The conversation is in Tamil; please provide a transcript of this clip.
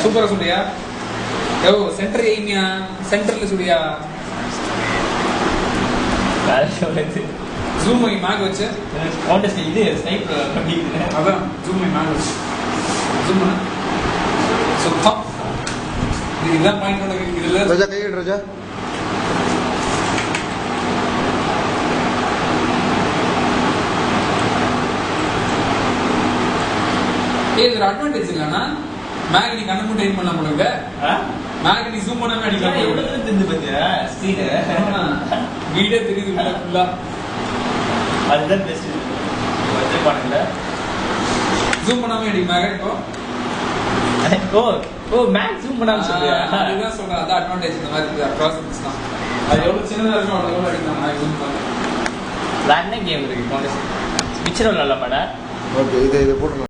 சூப்பரா சொல்றியா? யோ சென்டர் எய்மியா, சென்டர்ல சொல்றியா? ஜூம் ஐ மேக் வச்சு கான்டெஸ்ட் இது ஸ்னைப்பர் பண்ணிக்கிறேன். அதான் ஜூம் ஐ மேக் வச்சு ஜூம் பண்ணு. சுத்தம் இதுதான் பாயிண்ட் உனக்கு. இதுல ரோஜா கையிடு ரோஜா. இதுல அட்வான்டேஜ் இல்லனா மேக் நீ கண்ணு மூடி பண்ணலாம் போடுங்க. மேக் நீ ஜூம் பண்ணாம அடிக்கலாம். எவ்வளவு தூரம் தெரிஞ்சு பாத்தியா ஸ்கிரீன் வீடியோ தெரியுது ஃபுல்லா. அதுதான் பெஸ்ட். வந்து பாருங்க ஜூம் பண்ணாம அடி மேக் இப்போ. ஓ மேக் ஜூம் பண்ணாம சொல்றியா? அதுதான் சொல்றேன். அதான் அட்வான்டேஜ். இந்த மாதிரி ப்ராசஸ் தான். அது எவ்வளவு சின்னதா இருக்கும் அவ்வளவு அடிக்கலாம் மேக் ஜூம் பண்ணி. வேற என்ன கேம் இருக்கு கான்டெஸ்ட்? பிக்சர் விளையாடலாமாடா? ஓகே இது போட்டுறலாம்.